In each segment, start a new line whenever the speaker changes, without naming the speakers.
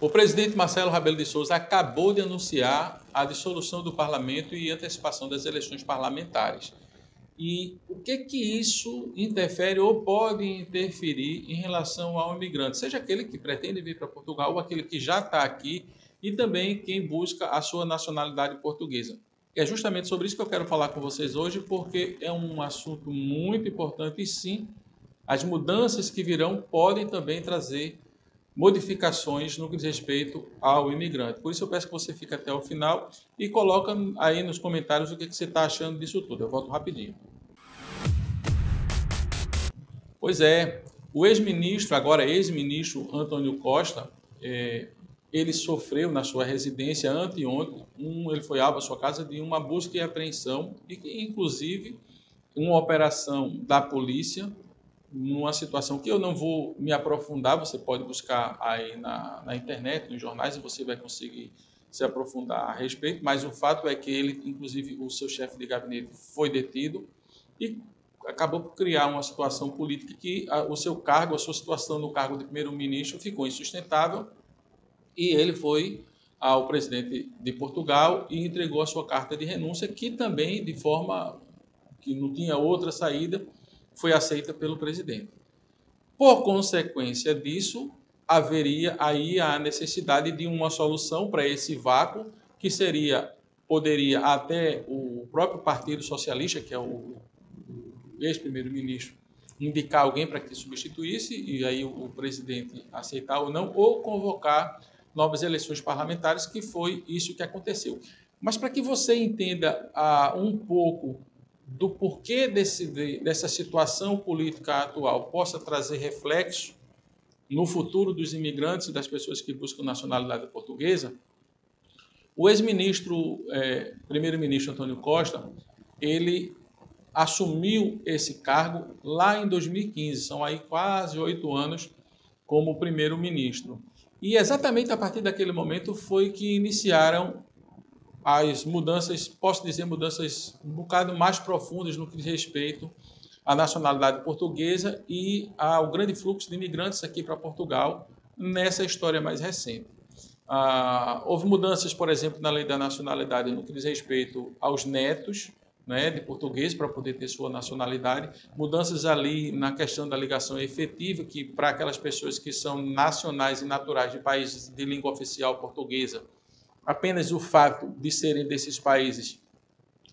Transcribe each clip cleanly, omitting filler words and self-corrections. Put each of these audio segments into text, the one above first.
O presidente Marcelo Rebelo de Sousa acabou de anunciar a dissolução do parlamento e antecipação das eleições parlamentares. E o que isso interfere ou pode interferir em relação ao imigrante, seja aquele que pretende vir para Portugal ou aquele que já está aqui e também quem busca a sua nacionalidade portuguesa. É justamente sobre isso que eu quero falar com vocês hoje, porque é um assunto muito importante e sim, as mudanças que virão podem também trazer modificações no que diz respeito ao imigrante. Por isso eu peço que você fique até o final e coloca aí nos comentários o que você está achando disso tudo. Eu volto rapidinho. Pois é, o ex-ministro, agora ex-ministro Antônio Costa, ele sofreu na sua residência anteontem, ele foi alvo à sua casa de uma busca e apreensão e que, inclusive, uma operação da polícia numa situação que eu não vou me aprofundar, você pode buscar aí na internet, nos jornais, e você vai conseguir se aprofundar a respeito, mas o fato é que ele, inclusive o seu chefe de gabinete, foi detido e acabou por criar uma situação política que o seu cargo, a sua situação no cargo de primeiro-ministro ficou insustentável e ele foi ao presidente de Portugal e entregou a sua carta de renúncia, que também, de forma que não tinha outra saída, foi aceita pelo presidente. Por consequência disso, haveria aí a necessidade de uma solução para esse vácuo, que poderia até o próprio Partido Socialista, que é o ex-primeiro-ministro, indicar alguém para que substituísse, e aí o presidente aceitar ou não, ou convocar novas eleições parlamentares, que foi isso que aconteceu. Mas para que você entenda um pouco do porquê dessa situação política atual possa trazer reflexo no futuro dos imigrantes e das pessoas que buscam nacionalidade portuguesa, o ex-ministro, primeiro-ministro Antônio Costa, ele assumiu esse cargo lá em 2015, são aí quase 8 anos como primeiro-ministro. E exatamente a partir daquele momento foi que iniciaram as mudanças, posso dizer, mudanças um bocado mais profundas no que diz respeito à nacionalidade portuguesa e ao grande fluxo de imigrantes aqui para Portugal nessa história mais recente. Houve mudanças, por exemplo, na lei da nacionalidade no que diz respeito aos netos, né, de português para poder ter sua nacionalidade, mudanças ali na questão da ligação efetiva, que para aquelas pessoas que são nacionais e naturais de países de língua oficial portuguesa, apenas o fato de serem desses países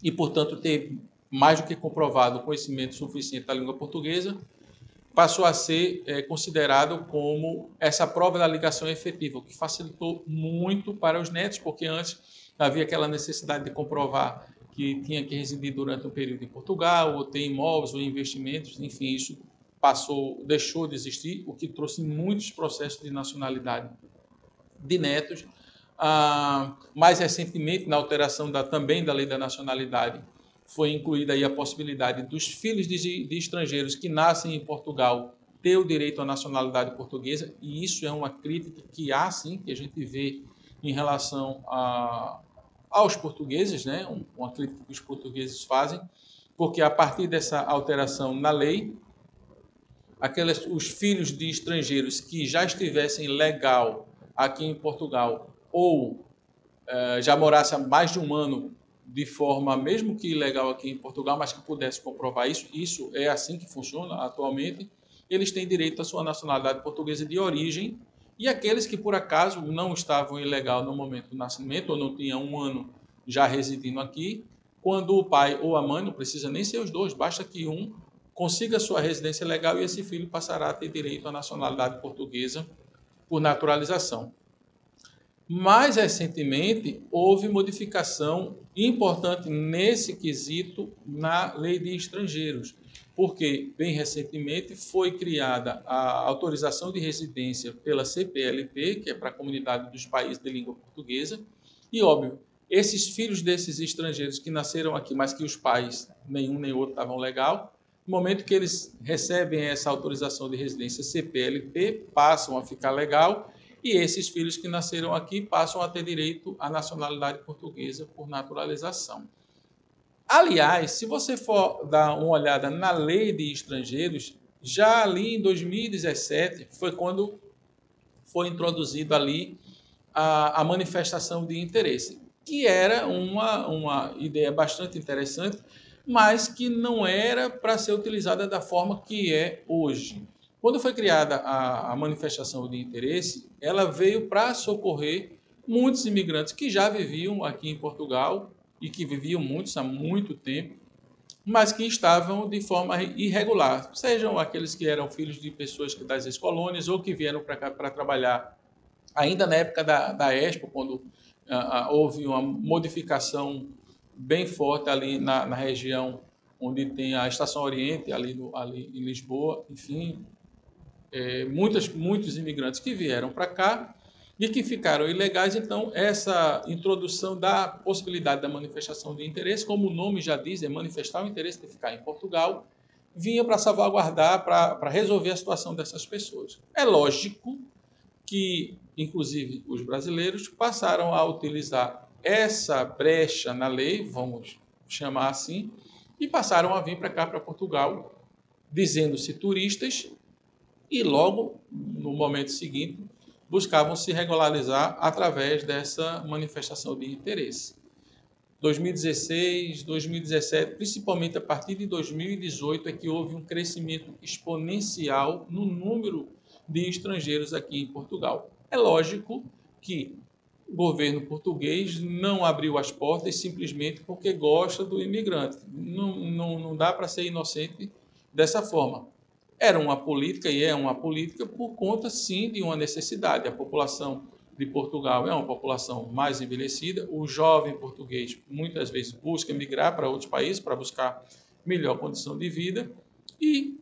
e, portanto, ter mais do que comprovado o conhecimento suficiente da língua portuguesa, passou a ser considerado como essa prova da ligação efetiva, o que facilitou muito para os netos, porque antes havia aquela necessidade de comprovar que tinha que residir durante um período em Portugal, ou ter imóveis ou investimentos, enfim, isso deixou de existir, o que trouxe muitos processos de nacionalidade de netos. Mais recentemente, na alteração também da lei da nacionalidade, foi incluída aí a possibilidade dos filhos de estrangeiros que nascem em Portugal ter o direito à nacionalidade portuguesa, e isso é uma crítica que há sim, que a gente vê em relação aos portugueses, né? Uma crítica que os portugueses fazem, porque a partir dessa alteração na lei, os filhos de estrangeiros que já estivessem legal aqui em Portugal ou já morasse há mais de um ano de forma, mesmo que ilegal aqui em Portugal, mas que pudesse comprovar isso é assim que funciona atualmente, eles têm direito à sua nacionalidade portuguesa de origem, e aqueles que por acaso não estavam ilegal no momento do nascimento ou não tinham um ano já residindo aqui, quando o pai ou a mãe, não precisa nem ser os dois, basta que um consiga sua residência legal e esse filho passará a ter direito à nacionalidade portuguesa por naturalização. Mais recentemente, houve modificação importante nesse quesito na lei de estrangeiros, porque, bem recentemente, foi criada a autorização de residência pela CPLP, que é para a comunidade dos países de língua portuguesa, e, óbvio, esses filhos desses estrangeiros que nasceram aqui, mas que os pais, nenhum nem outro, estavam legal, no momento que eles recebem essa autorização de residência CPLP, passam a ficar legal, e esses filhos que nasceram aqui passam a ter direito à nacionalidade portuguesa por naturalização. Aliás, se você for dar uma olhada na lei de estrangeiros, já ali em 2017 foi quando foi introduzido ali a manifestação de interesse, que era uma ideia bastante interessante, mas que não era para ser utilizada da forma que é hoje. Quando foi criada a manifestação de interesse, ela veio para socorrer muitos imigrantes que já viviam aqui em Portugal e que viviam muitos há muito tempo, mas que estavam de forma irregular, sejam aqueles que eram filhos de pessoas das ex-colônias ou que vieram para cá para trabalhar ainda na época da Expo, quando houve uma modificação bem forte ali na região onde tem a Estação Oriente, ali em Lisboa, enfim, muitos imigrantes que vieram para cá e que ficaram ilegais. Então, essa introdução da possibilidade da manifestação de interesse, como o nome já diz, é manifestar o interesse de ficar em Portugal, vinha para salvaguardar, para resolver a situação dessas pessoas. É lógico que, inclusive, os brasileiros passaram a utilizar essa brecha na lei, vamos chamar assim, e passaram a vir para cá, para Portugal, dizendo-se turistas, e logo, no momento seguinte, buscavam se regularizar através dessa manifestação de interesse. 2016, 2017, principalmente a partir de 2018, é que houve um crescimento exponencial no número de estrangeiros aqui em Portugal. É lógico que o governo português não abriu as portas simplesmente porque gosta do imigrante. Não dá para ser inocente dessa forma. Era uma política e é uma política por conta, sim, de uma necessidade. A população de Portugal é uma população mais envelhecida. O jovem português muitas vezes busca migrar para outros países para buscar melhor condição de vida e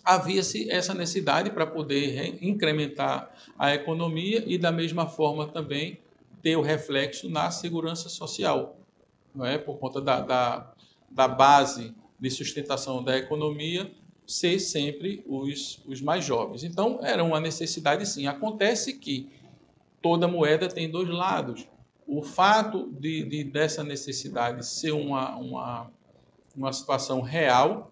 havia-se essa necessidade para poder incrementar a economia e, da mesma forma, também ter o reflexo na segurança social, não é? Por conta da base de sustentação da economia ser sempre os mais jovens. Então, era uma necessidade, sim. Acontece que toda moeda tem dois lados. O fato dessa necessidade ser uma situação real,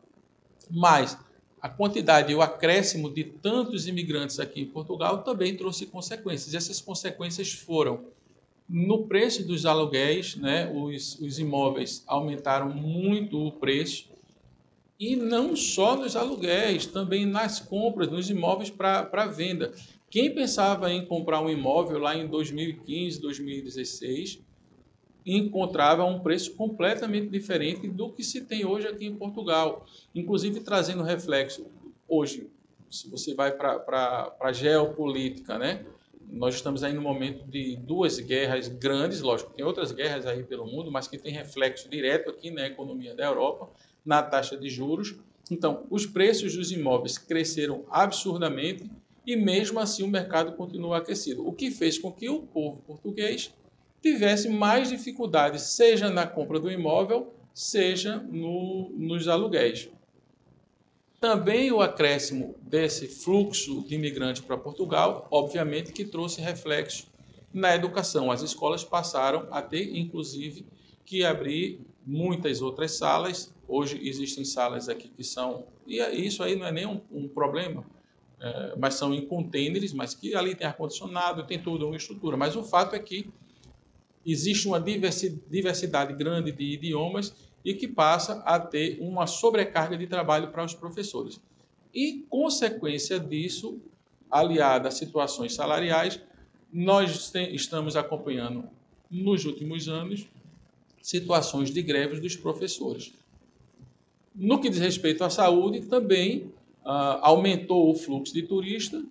mas a quantidade e o acréscimo de tantos imigrantes aqui em Portugal também trouxe consequências. E essas consequências foram no preço dos aluguéis, né? Os imóveis aumentaram muito o preço, e não só nos aluguéis, também nas compras, nos imóveis para venda. Quem pensava em comprar um imóvel lá em 2015, 2016, encontrava um preço completamente diferente do que se tem hoje aqui em Portugal. Inclusive trazendo reflexo hoje, se você vai para a geopolítica, né? Nós estamos aí no momento de duas guerras grandes, lógico, tem outras guerras aí pelo mundo, mas que tem reflexo direto aqui na economia da Europa, na taxa de juros. Então, os preços dos imóveis cresceram absurdamente e mesmo assim o mercado continua aquecido, o que fez com que o povo português tivesse mais dificuldades, seja na compra do imóvel, seja nos aluguéis. Também o acréscimo desse fluxo de imigrantes para Portugal, obviamente que trouxe reflexo na educação. As escolas passaram a ter, inclusive, que abrir muitas outras salas. Hoje existem salas aqui que são... E isso aí não é nem um problema, mas são em containers, mas que ali tem ar-condicionado, tem toda uma estrutura. Mas o fato é que existe uma diversidade grande de idiomas e que passa a ter uma sobrecarga de trabalho para os professores. E, consequência disso, aliada a situações salariais, nós estamos acompanhando, nos últimos anos, situações de greves dos professores. No que diz respeito à saúde, também aumentou o fluxo de turistas,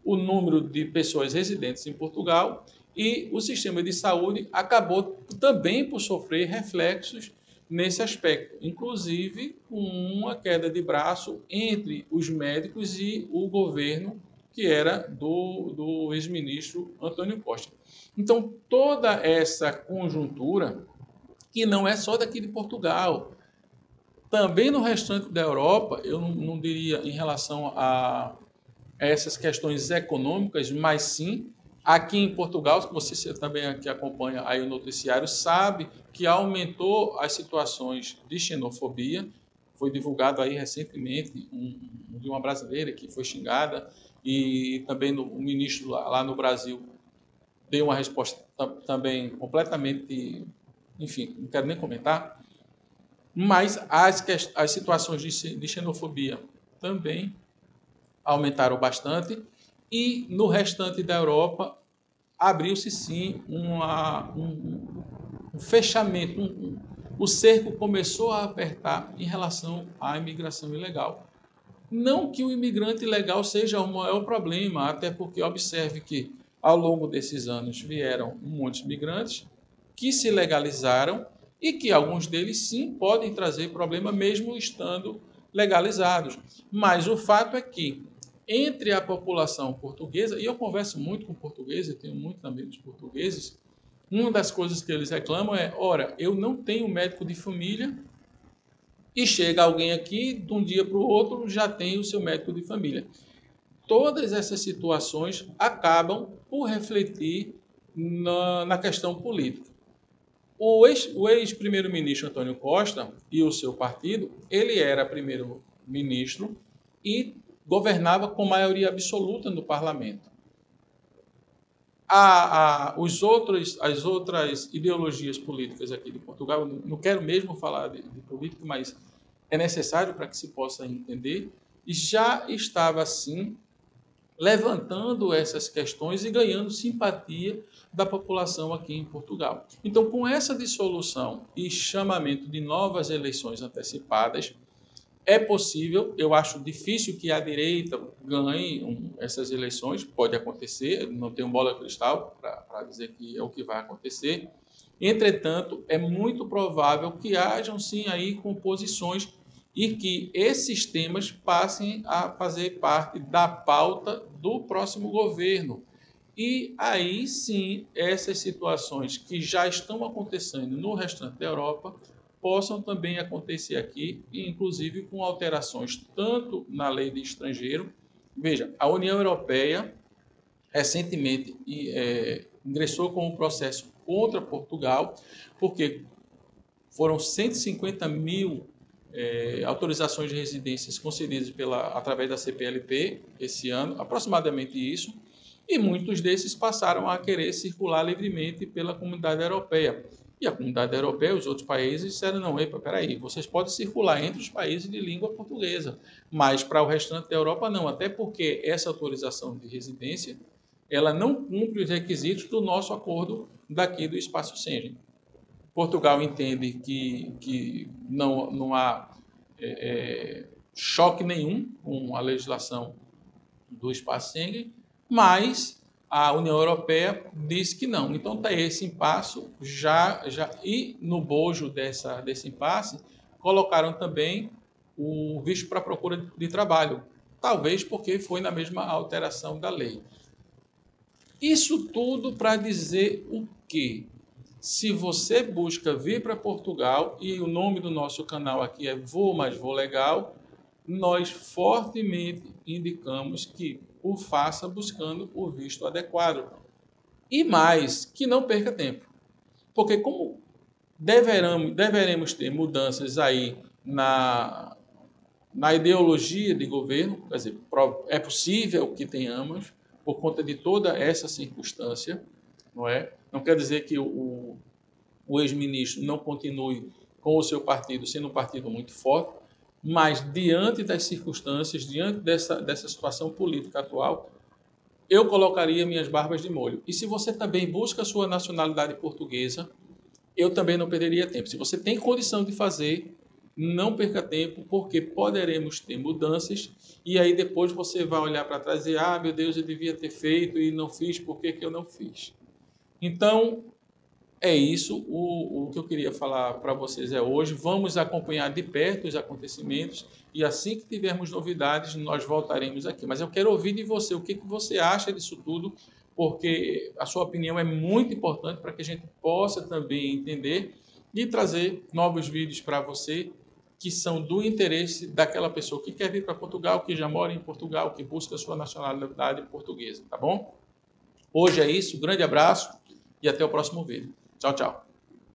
o número de pessoas residentes em Portugal, e o sistema de saúde acabou também por sofrer reflexos nesse aspecto, inclusive com uma queda de braço entre os médicos e o governo, que era do ex-ministro Antônio Costa. Então, toda essa conjuntura, que não é só daqui de Portugal, também no restante da Europa, eu não diria em relação a essas questões econômicas, mas sim aqui em Portugal, que você também aqui acompanha aí o noticiário, sabe que aumentou as situações de xenofobia. Foi divulgado aí recentemente de uma brasileira que foi xingada, e também o ministro lá no Brasil dei uma resposta também completamente, enfim, não quero nem comentar, mas as situações de xenofobia também aumentaram bastante e no restante da Europa abriu-se sim um fechamento, o cerco começou a apertar em relação à imigração ilegal. Não que o imigrante ilegal seja o maior problema, até porque observe que ao longo desses anos vieram muitos migrantes que se legalizaram e que alguns deles sim podem trazer problema mesmo estando legalizados. Mas o fato é que entre a população portuguesa, e eu converso muito com portugueses, tenho muitos amigos portugueses, uma das coisas que eles reclamam é, ora, eu não tenho médico de família e chega alguém aqui, de um dia para o outro, já tem o seu médico de família. Todas essas situações acabam por refletir na questão política. O ex-primeiro-ministro Antônio Costa e o seu partido, ele era primeiro-ministro e governava com maioria absoluta no parlamento. As outras ideologias políticas aqui de Portugal, não quero mesmo falar de política, mas é necessário para que se possa entender, e já estava, assim, levantando essas questões e ganhando simpatia da população aqui em Portugal. Então, com essa dissolução e chamamento de novas eleições antecipadas, é possível, eu acho difícil que a direita ganhe essas eleições, pode acontecer, não tenho bola de cristal para dizer que é o que vai acontecer. Entretanto, é muito provável que hajam sim aí composições e que esses temas passem a fazer parte da pauta do próximo governo. E aí sim, essas situações que já estão acontecendo no restante da Europa possam também acontecer aqui, inclusive com alterações tanto na lei de estrangeiro. Veja, a União Europeia recentemente ingressou com um processo contra Portugal, porque foram 150 mil autorizações de residências concedidas através da CPLP esse ano, aproximadamente isso, e muitos desses passaram a querer circular livremente pela comunidade europeia. E a comunidade europeia, os outros países, disseram, não, peraí, vocês podem circular entre os países de língua portuguesa, mas para o restante da Europa não, até porque essa autorização de residência, ela não cumpre os requisitos do nosso acordo daqui do Espaço Schengen. Portugal entende que não há choque nenhum com a legislação do Espaço Schengen, mas a União Europeia diz que não. Então está esse impasse e no bojo desse impasse colocaram também o visto para procura de trabalho, talvez porque foi na mesma alteração da lei. Isso tudo para dizer o quê? Se você busca vir para Portugal, e o nome do nosso canal aqui é Voo Mais Voo Legal, nós fortemente indicamos que o faça buscando o visto adequado. E mais, que não perca tempo. Porque como deveremos ter mudanças aí na ideologia de governo, quer dizer, é possível que tenhamos, por conta de toda essa circunstância, não é? Não quer dizer que o ex-ministro não continue com o seu partido, sendo um partido muito forte, mas diante das circunstâncias, diante dessa situação política atual, eu colocaria minhas barbas de molho. E se você também busca a sua nacionalidade portuguesa, eu também não perderia tempo. Se você tem condição de fazer, não perca tempo, porque poderemos ter mudanças e aí depois você vai olhar para trás e dizer, meu Deus, eu devia ter feito e não fiz, por que eu não fiz? Então, é isso, o que eu queria falar para vocês é hoje. Vamos acompanhar de perto os acontecimentos e assim que tivermos novidades, nós voltaremos aqui. Mas eu quero ouvir de você o que você acha disso tudo, porque a sua opinião é muito importante para que a gente possa também entender e trazer novos vídeos para você que são do interesse daquela pessoa que quer vir para Portugal, que já mora em Portugal, que busca a sua nacionalidade portuguesa, tá bom? Hoje é isso, grande abraço e até o próximo vídeo. Tchau, tchau.